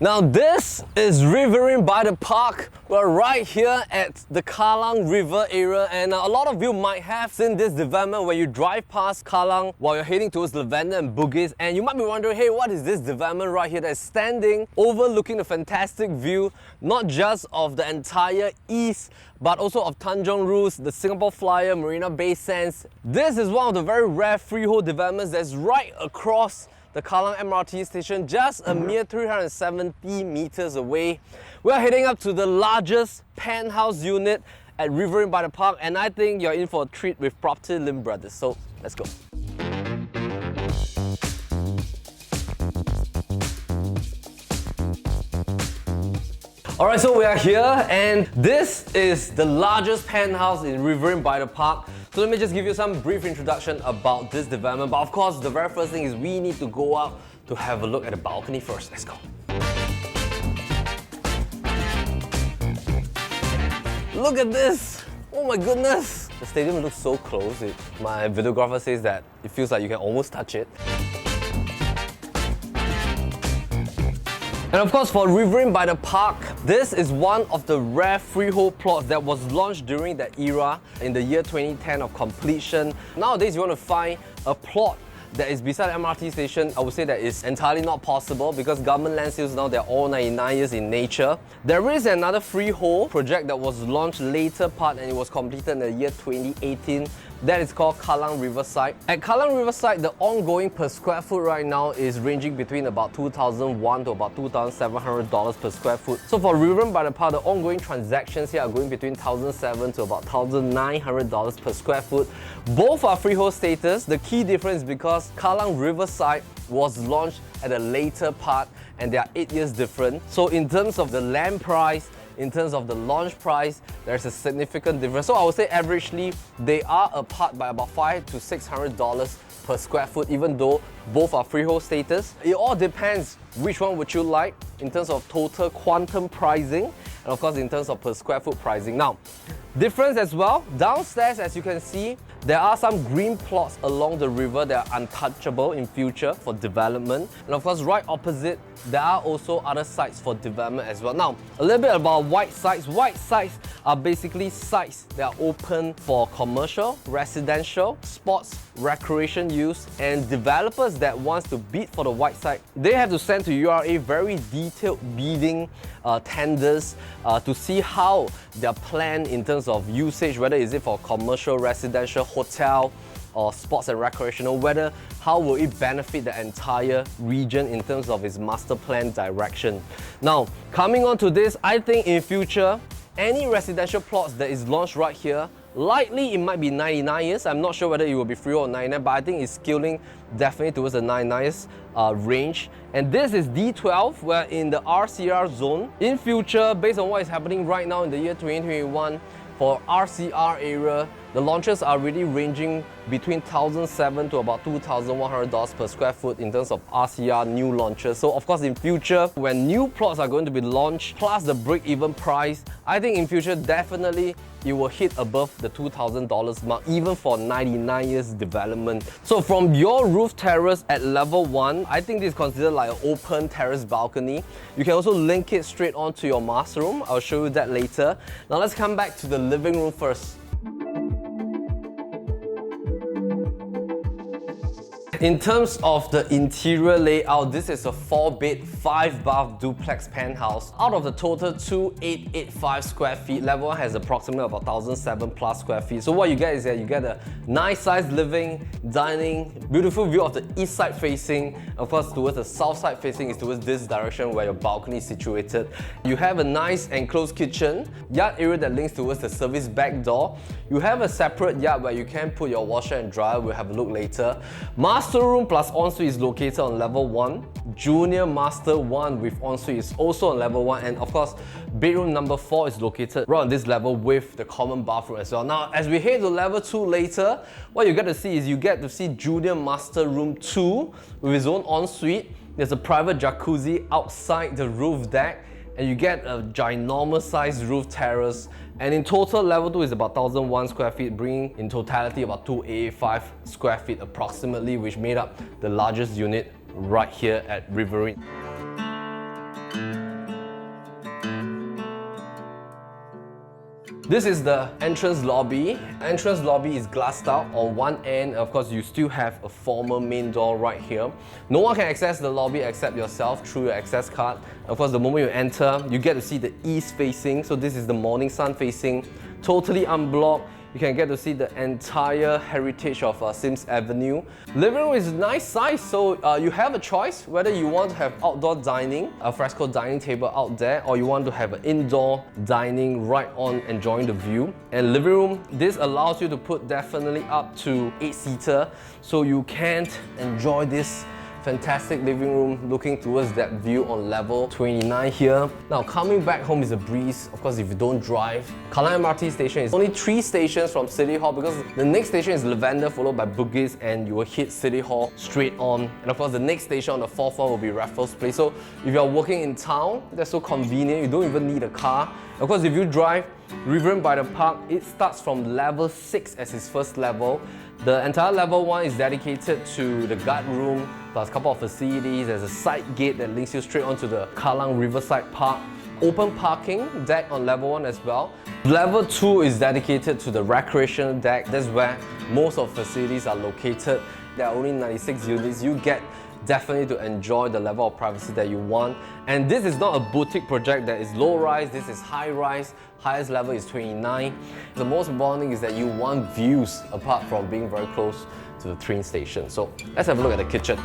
Now this is Riverine by the Park. We're right here at the Kallang River area, and a lot of you might have seen this development where you drive past Kallang while you're heading towards Lavender and Bugis, and you might be wondering, hey, what is this development right here that's standing overlooking the fantastic view, not just of the entire east, but also of Tanjong Rus, the Singapore Flyer, Marina Bay Sands. This is one of the very rare freehold developments that's right across the Kallang MRT station, just a mere 370 meters away. We're heading up to the largest penthouse unit at Riverine by the Park, and I think you're in for a treat with PropertyLimBrothers. So let's go. Alright, so we are here, and this is the largest penthouse in Riverine by the Park. So let me just give you some brief introduction about this development. But of course, the very first thing is we need to go out to have a look at the balcony first. Let's go. Look at this! Oh my goodness! The stadium looks so close. My videographer says that it feels like you can almost touch it. And of course, for Riverine by the Park, this is one of the rare freehold plots that was launched during that era in the year 2010 of completion. Nowadays, you want to find a plot that is beside the MRT station. I would say that is entirely not possible because government land sales now, they're all 99 years in nature. There is another freehold project that was launched later part, and it was completed in the year 2018. That is called Kallang Riverside. At Kallang Riverside, the ongoing per square foot right now is ranging between about $2,001 to about $2,700 per square foot. So for Riverine by the Park, the ongoing transactions here are going between $1,007 to about $1,900 per square foot. Both are freehold status. The key difference is because Kallang Riverside was launched at a later part and they are 8 years different. So in terms of the land price, in terms of the launch price, there's a significant difference. So I would say averagely, they are apart by about $500 to $600 per square foot, even though both are freehold status. It all depends which one would you like in terms of total quantum pricing, and of course in terms of per square foot pricing. Now, difference as well, downstairs as you can see, there are some green plots along the river that are untouchable in future for development. And of course, right opposite, there are also other sites for development as well. Now, a little bit about white sites. White sites are basically sites that are open for commercial, residential, sports, recreation use, and developers that wants to bid for the white site, they have to send to URA very detailed bidding tenders to see how their plan in terms of usage, whether is it for commercial, residential, hotel, or sports and recreational, whether how will it benefit the entire region in terms of its master plan direction. Now, coming on to this, I think in future, any residential plots that is launched right here, likely it might be 99 years. I'm not sure whether it will be freehold or 99, but I think it's scaling definitely towards the 99 years range. And this is D12, we're in the RCR zone. In future, based on what is happening right now in the year 2021, for RCR area, the launches are really ranging between $1,007 to about $2,100 per square foot in terms of RCR new launches. So of course in future, when new plots are going to be launched, plus the break-even price, I think in future definitely it will hit above the $2,000 mark, even for 99 years development. So from your roof terrace at level 1, I think this is considered like an open terrace balcony. You can also link it straight onto your master room. I'll show you that later. Now let's come back to the living room first. In terms of the interior layout, this is a 4-bed, 5-bath duplex penthouse. Out of the total 2,885 square feet, level 1 has approximately about 1,007 plus square feet. So what you get is that you get a nice sized living, dining, beautiful view of the east side facing. Of course, towards the south side facing is towards this direction where your balcony is situated. You have a nice enclosed kitchen, yard area that links towards the service back door. You have a separate yard where you can put your washer and dryer. We'll have a look later. Master room plus ensuite is located on level 1. Junior master 1 with ensuite is also on level 1. And of course, bedroom number 4 is located right on this level with the common bathroom as well. Now, as we head to level 2 later, what you get to see is you get to see junior master room 2 with its own ensuite. There's a private jacuzzi outside the roof deck, and you get a ginormous sized roof terrace. And in total, level 2 is about 1,001 square feet, bringing in totality about 285 square feet approximately, which made up the largest unit right here at Riverine. This is the entrance lobby. Entrance lobby is glassed out on one end. Of course, you still have a formal main door right here. No one can access the lobby except yourself through your access card. Of course, the moment you enter, you get to see the east facing. So this is the morning sun facing, totally unblocked. You can get to see the entire heritage of Sims Avenue. Living room is a nice size, so you have a choice whether you want to have outdoor dining, a fresco dining table out there, or you want to have an indoor dining right on enjoying the view. And living room, this allows you to put definitely up to 8-seater, so you can enjoy this fantastic living room looking towards that view on level 29 here. Now coming back home is a breeze. Of course, if you don't drive, Kallang MRT station is only 3 stations from City Hall, because the next station is Lavender followed by Bugis, and you will hit City Hall straight on. And of course, the next station on the 4th one will be Raffles Place. So if you're working in town, that's so convenient. You don't even need a car. Of course, if you drive Riverfront by the Park, it starts from level 6 as its first level. The entire level 1 is dedicated to the guard room, plus a couple of facilities. There's a side gate that links you straight onto the Kallang Riverside Park. Open parking deck on level 1 as well. Level 2 is dedicated to the recreational deck. That's where most of the facilities are located. There are only 96 units. You get definitely to enjoy the level of privacy that you want. And this is not a boutique project that is low rise, this is high rise. Highest level is 29. The most important thing is that you want views apart from being very close to the train station. So let's have a look at the kitchen.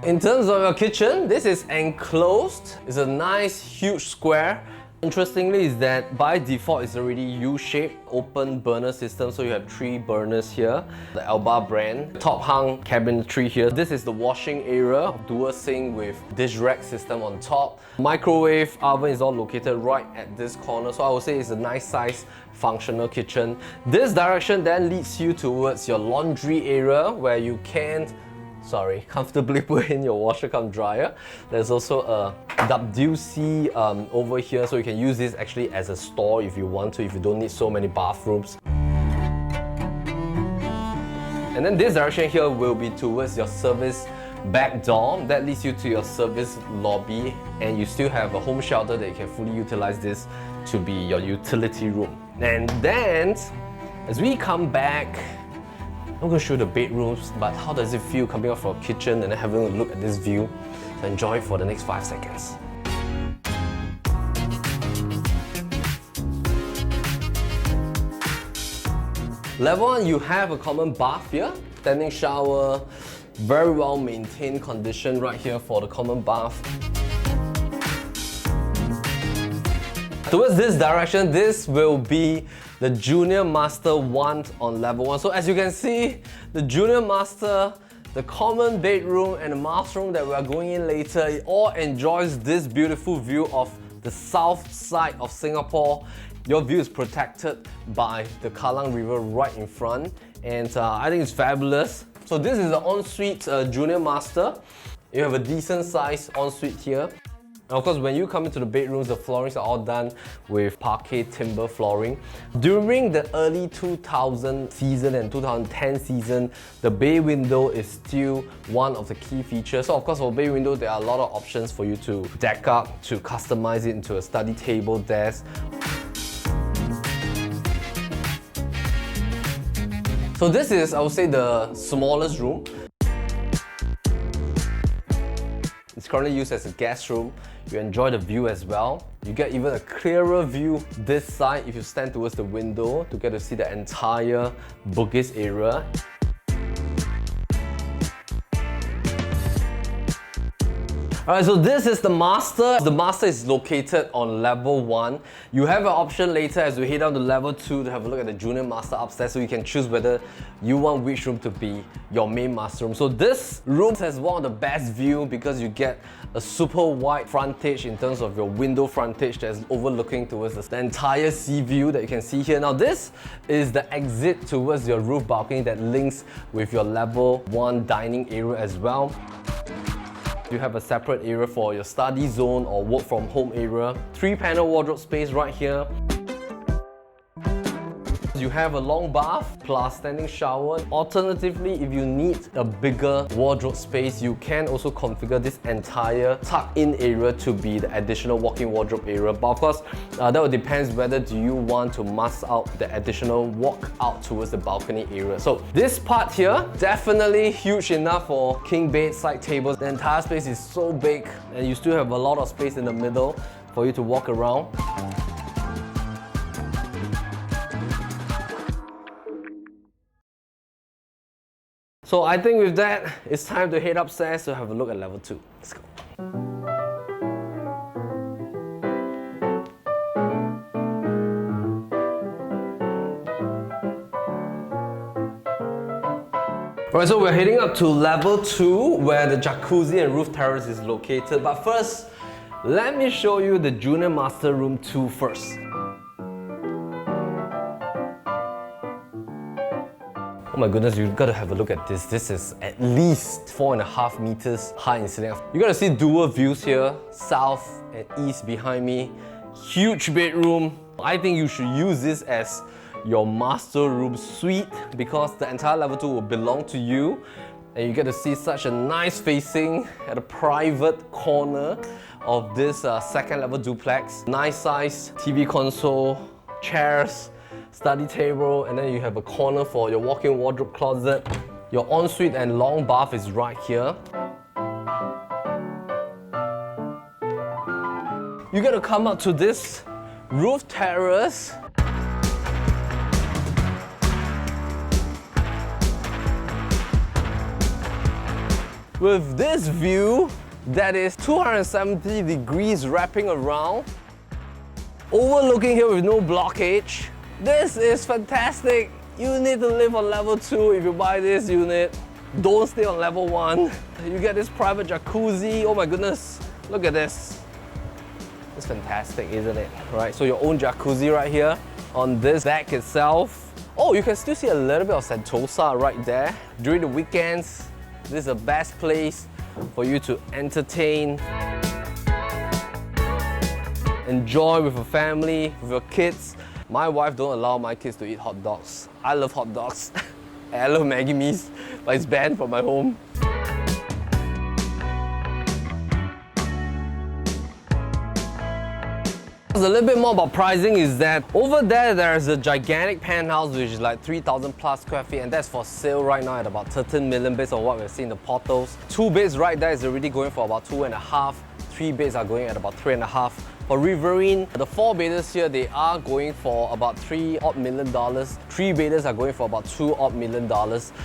In terms of your kitchen, this is enclosed. It's a nice huge square. Interestingly is that by default it's already U-shaped open burner system, so you have 3 burners here. The Alba brand, top hung cabinetry here. This is the washing area, dual sink with dish rack system on top. Microwave oven is all located right at this corner, so I would say it's a nice size functional kitchen. This direction then leads you towards your laundry area where you can comfortably put in your washer cum dryer. There's also a WC over here, so you can use this actually as a store if you want to, if you don't need so many bathrooms. And then this direction here will be towards your service back door. That leads you to your service lobby, and you still have a home shelter that you can fully utilize this to be your utility room. And then, as we come back, I'm going to show you the bedrooms, but how does it feel coming out from a kitchen and then having a look at this view? So enjoy it for the next 5 seconds. Level 1, you have a common bath here, standing shower, very well maintained condition right here for the common bath. Towards this direction, this will be the Junior Master 1 on level 1. So as you can see, the Junior Master, the common bedroom and the master room that we are going in later, it all enjoys this beautiful view of the south side of Singapore. Your view is protected by the Kallang River right in front, and I think it's fabulous. So this is the ensuite Junior Master. You have a decent size ensuite here. And of course, when you come into the bedrooms, the floorings are all done with parquet timber flooring. During the early 2000 season and 2010 season, the bay window is still one of the key features. So of course, for bay window, there are a lot of options for you to deck up, to customize it into a study table, desk. So this is, I would say, the smallest room. It's currently used as a guest room. You enjoy the view as well. You get even a clearer view this side if you stand towards the window to get to see the entire Bugis area. Alright, so this is the master. The master is located on level 1. You have an option later as we head down to level 2 to have a look at the junior master upstairs, so you can choose whether you want which room to be your main master room. So this room has one of the best view because you get a super wide frontage in terms of your window frontage that's overlooking towards the entire sea view that you can see here. Now this is the exit towards your roof balcony that links with your level 1 dining area as well. You have a separate area for your study zone or work from home area. 3-panel wardrobe space right here. You have a long bath plus standing shower. Alternatively, if you need a bigger wardrobe space, you can also configure this entire tuck-in area to be the additional walk-in wardrobe area. But of course, that will depend whether do you want to mask out the additional walk out towards the balcony area. So this part here, definitely huge enough for king bed, side tables. The entire space is so big and you still have a lot of space in the middle for you to walk around. So I think with that, it's time to head upstairs to have a look at level 2. Let's go. Alright, so we're heading up to level 2 where the jacuzzi and roof terrace is located. But first, let me show you the junior master room 2 first. Oh my goodness, you've got to have a look at this. This is at least 4.5 meters high in ceiling. You got to see dual views here, south and east behind me. Huge bedroom. I think you should use this as your master room suite because the entire level 2 will belong to you. And you get to see such a nice facing at a private corner of this second level duplex. Nice size TV console, chairs, study table, and then you have a corner for your walk-in wardrobe closet. Your ensuite and long bath is right here. You get to come up to this roof terrace. With this view that is 270 degrees wrapping around, overlooking here with no blockage. This is fantastic. You need to live on level 2 if you buy this unit. Don't stay on level 1. You get this private jacuzzi. Oh my goodness, look at this. It's fantastic, isn't it? Right, so your own jacuzzi right here on this deck itself. Oh, you can still see a little bit of Sentosa right there. During the weekends, this is the best place for you to entertain, enjoy with a family, with your kids. My wife don't allow my kids to eat hot dogs. I love hot dogs. I love Maggi Mees, but it's banned from my home. A little bit more about pricing is that over there is a gigantic penthouse which is like 3,000 plus square feet, and that's for sale right now at about 13 million based on what we've seen in the portals. 2 beds right there is already going for about 2.5. 3 beds are going at about 3.5. For Riverine, the 4 bedders here, they are going for about $3 million. 3 bedders are going for about $2 million.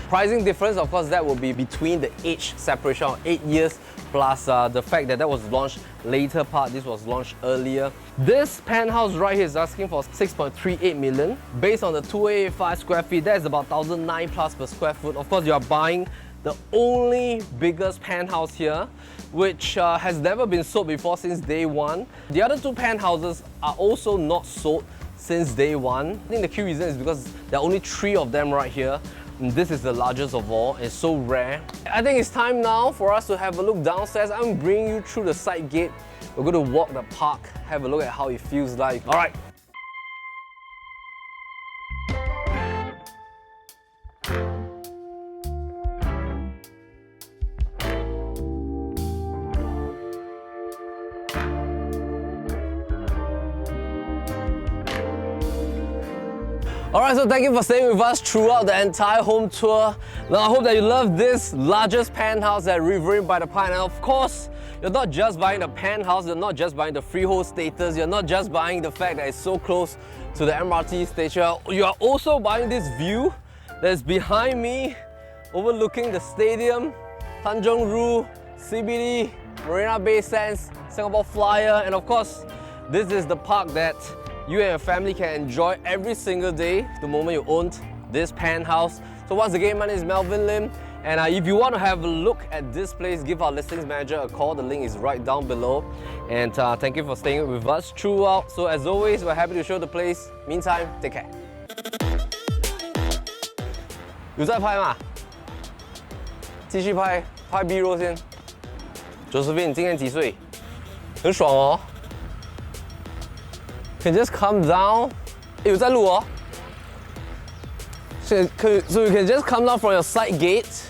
Pricing difference, of course, that will be between the age separation of 8 years plus the fact that was launched later part, this was launched earlier. This penthouse right here is asking for 6.38 million. Based on the 285 square feet, that is about 1,009 plus per square foot. Of course, you are buying the only biggest penthouse here, which has never been sold before since day 1. The other 2 penthouses are also not sold since day 1. I think the key reason is because there are only 3 of them right here. And this is the largest of all. It's so rare. I think it's time now for us to have a look downstairs. I'm bringing you through the side gate. We're going to walk the park, have a look at how it feels like. All right. Alright, so thank you for staying with us throughout the entire home tour. Now I hope that you love this largest penthouse at Riverine by the Pine. And of course, you're not just buying the penthouse, you're not just buying the freehold status, you're not just buying the fact that it's so close to the MRT station. You are also buying this view that's behind me, overlooking the stadium, Tanjong Ru, CBD, Marina Bay Sands, Singapore Flyer, and of course, this is the park that you and your family can enjoy every single day the moment you own this penthouse. So once again, my name is Melvin Lim, and if you want to have a look at this place, give our listings manager a call. The link is right down below. And thank you for staying with us throughout. So as always, we're happy to show the place. Meantime, take care. 有在拍吗？继续拍，拍 B roll 先。Josephine， 你今年几岁？很爽哦。Can just come down。有在录哦。So you can just come down from your side gate